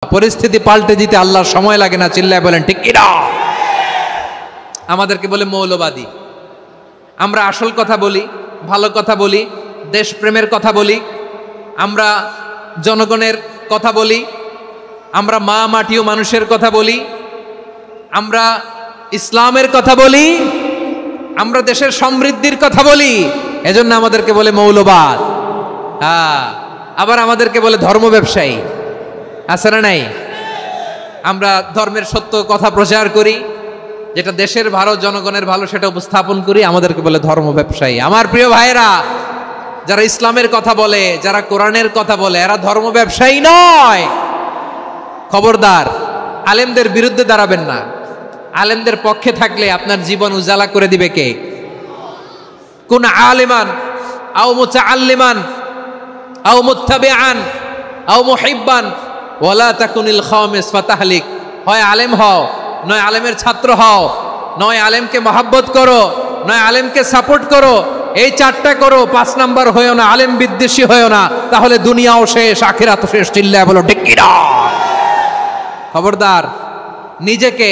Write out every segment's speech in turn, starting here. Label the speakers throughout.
Speaker 1: পরিস্থিতি পাল্টে দিতে আল্লাহর সময় লাগে না, চিল্লায় বলেন ঠিক কিনা? আমাদেরকে বলে মৌলবাদী। আমরা আসল কথা বলি, ভালো কথা বলি, দেশপ্রেমের কথা বলি, আমরা জনগণের কথা বলি, আমরা মা মাটি ও মানুষের কথা বলি, আমরা ইসলামের কথা বলি, আমরা দেশের সমৃদ্ধির কথা বলি, এজন্য আমাদেরকে বলে মৌলবাদ। আবার আমাদেরকে বলে ধর্ম ব্যবসায়ী, আছে না নাই? আমরা ধর্মের সত্য কথা প্রচার করি, যেটা দেশের ভালো জনগণের ভালো সেটা উপস্থাপন করি, আমাদেরকে বলে ধর্ম ব্যবসায়ী। আমার প্রিয় ভাইরা, যারা ইসলামের কথা বলে, যারা কোরআনের কথা বলে, এরা ধর্ম ব্যবসায়ী নয়। খবরদার, আলেমদের বিরুদ্ধে দাঁড়াবেন না। আলেমদের পক্ষে থাকলে আপনার জীবন উজালা করে দিবে কে? কুন আলিমান আও মুতাআল্লিমান আও মুত্তাবিআন আও মুহিব্বান ওয়ালা তাকুনিল খামিস ফাতাহলিক। হয় আলেম হও, নয় আলেমের ছাত্র হও, নয় আলেমকে মহব্বত করো, নয় আলেমকে সাপোর্ট করো। এই চারটা করো, 5 নাম্বার হয়েও না, আলেম বিদ্বেষী হয়েও না, তাহলে দুনিয়াও শেষ, আখিরাতও শেষ। চিল্লায় বলো ঠিক কিনা? খবরদার, নিজেকে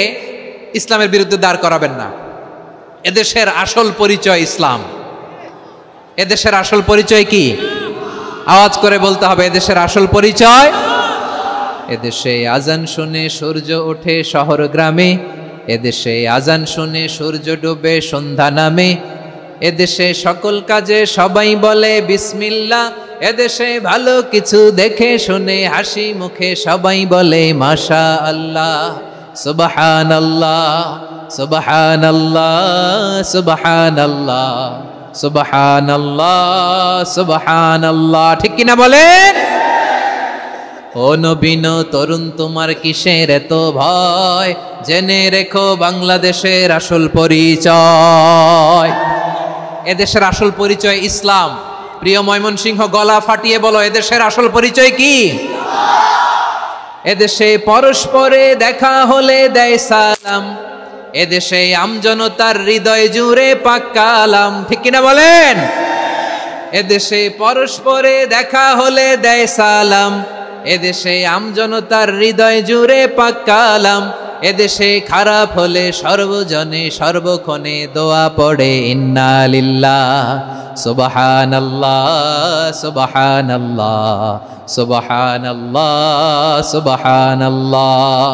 Speaker 1: ইসলামের বিরুদ্ধে দাঁড় করাবেন না। এদেশের আসল পরিচয় ইসলাম। এদেশের আসল পরিচয় কি? আওয়াজ করে বলতে হবে, এদেশের আসল পরিচয়। এদেশে আজান শুনে সূর্য ওঠে শহর গ্রামে, এদেশে আজান শুনে সূর্য ডুবে সন্ধ্যা নামে, এদেশে সকল কাজে সবাই বলে বিসমিল্লাহ, এদেশে ভালো কিছু দেখে শুনে হাসি মুখে সবাই বলে মাশা আল্লাহ, সুবহানাল্লাহ সুবহানাল্লাহ সুবহানাল্লাহ সুবহানাল্লাহ সুবহানাল্লাহ। ঠিক কিনা বলেন? ও নবীন তরুণ, তোমার কিসের এত ভয়? জেনে রেখো বাংলাদেশের আসল পরিচয়। এদেশের আসল পরিচয় ইসলাম। প্রিয় ময়মনসিংহ, গলা ফাটিয়ে বলো, এদেশের আসল পরিচয় কি? এদেশে পরস্পরে দেখা হলে দেয় সালাম, এদেশে আমজনতার হৃদয় জুড়ে পাক্কা আলাম। ঠিক কিনা বলেন? এদেশে পরস্পরে দেখা হলে দেয় সালাম, এদেশে আমজনতার হৃদয় জুড়ে পাক্কা আলাম, এদেশে খারাপ হলে সর্বজনে সর্বক্ষণে দোয়া পড়ে ইন্না লিল্লাহ সুবহানাল্লাহ সুবহানাল্লাহ সুবহানাল্লাহ সুবহানাল্লাহ।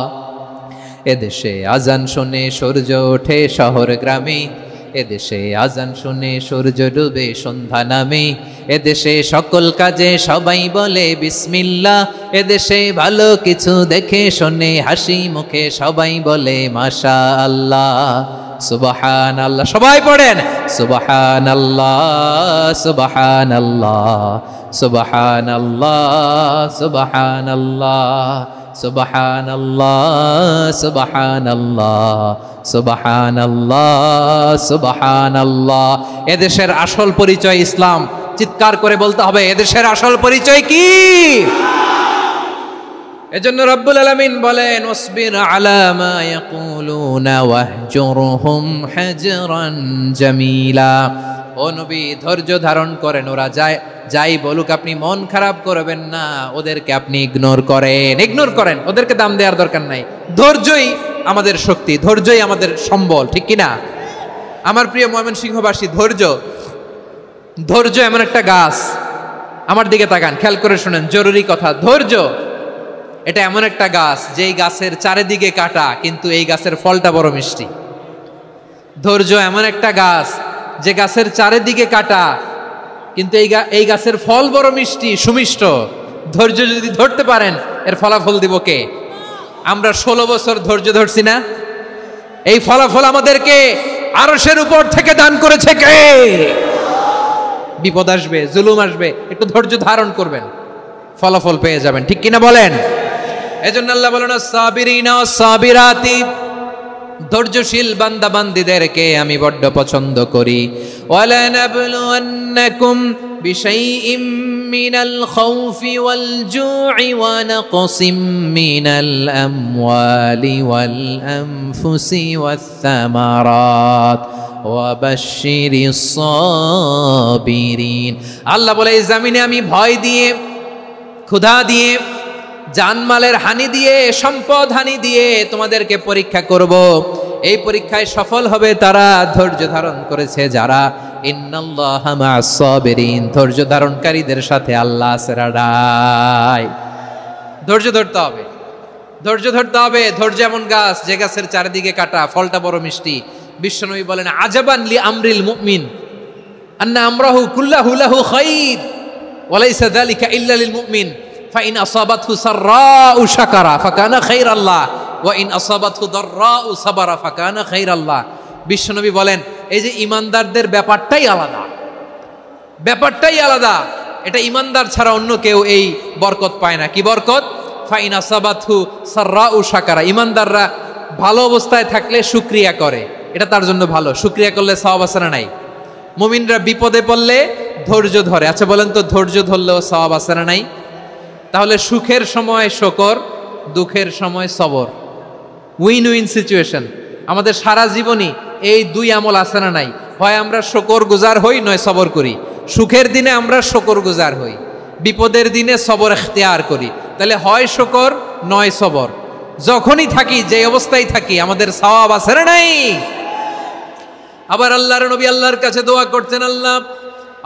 Speaker 1: এদেশে আজান শুনে সূর্য ওঠে শহর গ্রামে, এদেশে আজান শুনে সূর্য ডুবে সন্ধ্যা নামে, এদেশে সকল কাজে সবাই বলে বিসমিল্লাহ, এদেশে ভালো কিছু দেখে শুনে হাসি মুখে সবাই বলে মাশা আল্লাহ সুবহানাল্লাহ। সবাই পড়েন সুবহানাল্লাহ সুবহানাল্লাহ সুবহানাল্লাহ সুবহানাল্লাহ সুবহানাল্লাহ সুবহানাল্লাহ সুবহানাল্লাহ সুবহানাল্লাহ। এদেশের আসল পরিচয় ইসলাম। চিৎকার করে বলতে হবে, এদেশের আসল পরিচয় কি? এজন্য রব্বুল আলামিন বলেন, ওয়াসবির আলা মা ইয়াকুলুনা ওয়াহজুরহুম হাজরান জামিলা। ও নবী, ধৈর্য ধারণ করেন, ওরা যাই বলুক আপনি মন খারাপ করবেন না, ওদেরকে আপনি ইগনোর করেন, ওদেরকে দাম দেওয়ার দরকার নাই। ধৈর্যই আমাদের শক্তি, ধৈর্যই আমাদের সম্বল। ঠিক কিনা? আমার প্রিয় ময়মনসিংহবাসী, ধৈর্য এমন একটা গাছ। আমার দিকে তাকান, খেয়াল করে শুনেন, জরুরি কথা। ধৈর্য এটা এমন একটা গাছ, যেই গাছের চারিদিকে কাটা, কিন্তু এই গাছের ফলটা বড় মিষ্টি। ধৈর্য এমন একটা গাছ, যে গাছের চারিদিকে কাটা, কিন্তু এই গাছের ফল বড় মিষ্টি, সুমিষ্ট। ধৈর্য যদি ধরতে পারেন, এর ফলাফল দিব কে? আমরা 16 বছর ধৈর্য ধরছি না? এই ফলাফল আমাদেরকে আরশের উপর থেকে দান করেছে কে? বিপদ আসবে, জুলুম আসবে, একটু ধৈর্য ধারণ করবেন, ফলাফল পেয়ে যাবেন। ঠিক কিনা বলেন? এজন্য আল্লাহ বলেন, সাবিরিনা সাবিরাতি, ধৈর্যশীল বান্দা বান্দীদেরকে আমি বড্ড পছন্দ করি। ওয়ালা নাবলুওয়ান্নাকুম বিশাইইম মিনাল খাউফি ওয়াল জু'i ওয়া নাকসিম মিনাল আমওয়ালি ওয়াল আনফুসি ওয়াস সামারাত ওয়া বাশশিরিস সাবিরিন। আল্লাহ বলে, এই জমিনে আমি ভয় দিয়ে, ক্ষুধা দিয়ে, জানমালের হানি দিয়ে, সম্পদ হানি দিয়ে তোমাদেরকে পরীক্ষা করব। এই পরীক্ষায় সফল হবে তারা ধৈর্য ধারণ করেছে যারা। ইন্নাল্লাহা মা'আস সাবিরিন, ধৈর্য ধারণকারীদের সাথে আল্লাহ আছে রাডায়। ধৈর্য ধরতে হবে, ধৈর্য ধরতে হবে। ধৈর্য এমন গাছ যে গাছের চারিদিকে কাটা, ফলটা বড় মিষ্টি। বিশ্বনবী বলেন আজাবান লি আমরিল মুমিন আন্না আমরাহু কুল্লাহু লাহু খাইর ওয়া লাইসা যালিকা ইল্লা লিল মুমিন ফাইন আসাবাতহু সাররাউ শাকারা ফাকানা খাইরাল্লাহ ওয়া ইন আসাবাতহু দাররাউ সাবারা ফাকানা খাইরাল্লাহ। বিশ্বনবী বলেন এই যে ইমানদারদের ব্যাপারটাই আলাদা, ব্যাপারটাই আলাদা। এটা ইমানদার ছাড়া অন্য কেউ এই বরকত পায় না। কি বরকত? ফাইন আসাবাতহু সাররাউ শাকারা, ইমানদাররা ভালো অবস্থায় থাকলে শুকরিয়া করে, এটা তার জন্য ভালো। শুকরিয়া করলে সওয়াব আছে না নাই? মুমিনরা বিপদে পড়লে ধৈর্য ধরে। আচ্ছা বলেন তো, ধৈর্য ধরলেও সওয়াব আছে না নাই? তাহলে সুখের সময় শুকর, দুঃখের সময় সবর, উইন উইন সিচুয়েশন। আমাদের সারা জীবনই এই দুই আমল আছে না নাই? হয় আমরা শুকর গুজার হই, নয় সবর করি। সুখের দিনে আমরা শুকর গুজার হই, বিপদের দিনে সবর ইখতিয়ার করি। তাহলে হয় শুকর নয় সবর। যখনই থাকি, যে অবস্থায় থাকি, আমাদের সওয়াব আছে না নাই? আবার আল্লাহর নবী আল্লাহর কাছে দোয়া করতেন, আল্লাহ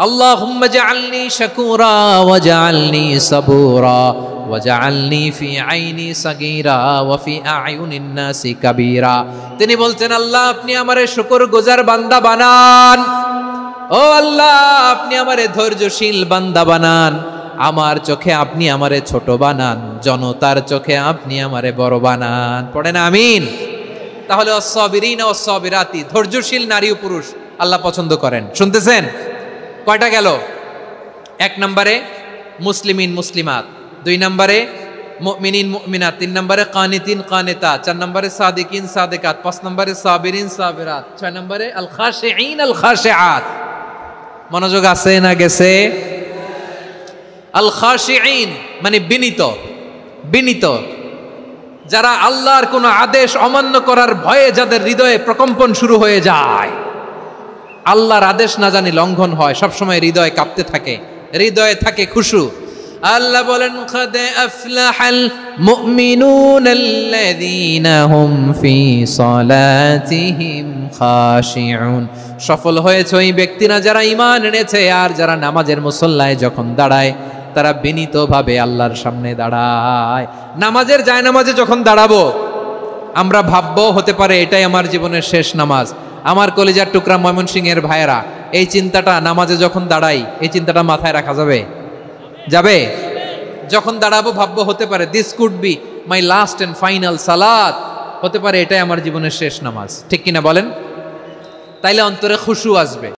Speaker 1: আল্লাহুম্মা জাআলনি শাকুরা ওয়া জাআলনি সাবুরা ওয়া জাআলনি ফি আইনি সাগীরা ওয়া ফি আয়ুনিন নাসি কাবীরা। তিনি বলতেন আল্লাহ আপনি আমারে শুকরগুজার বান্দা বানান, ও আল্লাহ আপনি আমারে ধৈর্যশীল বান্দা বানান, আমার চোখে আপনি আমারে ছোট বানান, জনতার চোখে আপনি আমারে বড় বানান। পড়েন আমিন। তাহলে অস-সাবিরিনা ওয়াস-সাবিরাতি, ধৈর্যশীল নারী ও পুরুষ আল্লাহ পছন্দ করেন। শুনতেছেন? কয়টা গেল? এক নম্বরে মুসলিমিন মুসলিমাত, দুই নম্বরে মুমিনিন মুমিনাত, তিন নম্বরে কানিতিন কানিতাত, চার নম্বরে সাদিকিন সাদিকাত, পাঁচ নম্বরে সাবিরিন সাবিরাত, ছয় নম্বরে আল খাশিঈন আল খাশিআত। মনোযোগ আছে না গেছে? আল খাশিঈন মানে বিনীত, বিনীত, যারা আল্লাহর কোন আদেশ অমান্য করার ভয়ে যাদের হৃদয়ে প্রকম্পন শুরু হয়ে যায়, আল্লাহর আদেশ না জানি লঙ্ঘন হয়, সবসময় হৃদয় কাঁপতে থাকে, হৃদয়ে থাকে খুশু। আল্লাহ বলেন কাদ আফলাহাল মুমিনুনাল্লাযীনা হুম ফি সালাতিহিম খাশিউন, সফল হয়েছে ওই ব্যক্তিরা যারা ঈমান এনেছে আর যারা নামাজের মুসল্লায় যখন দাঁড়ায় তারা বিনীতভাবে আল্লাহর সামনে দাঁড়ায়। নামাজের জায়নামাজে যখন দাঁড়াবো আমরা ভাববো হতে পারে এটাই আমার জীবনের শেষ নামাজ। আমার কলিজার টুকরা ময়মনসিংহের ভাইয়েরা, এই চিন্তাটা নামাজে যখন দাঁড়াই, এই চিন্তাটা মাথায় রাখা যাবে? যাবে? যখন দাঁড়াবো ভাববো হতে পারে this could be my last and final সালাত, হতে পারে এটাই আমার জীবনের শেষ নামাজ। ঠিক কিনা বলেন? তাইলে অন্তরে খুশু আসবে।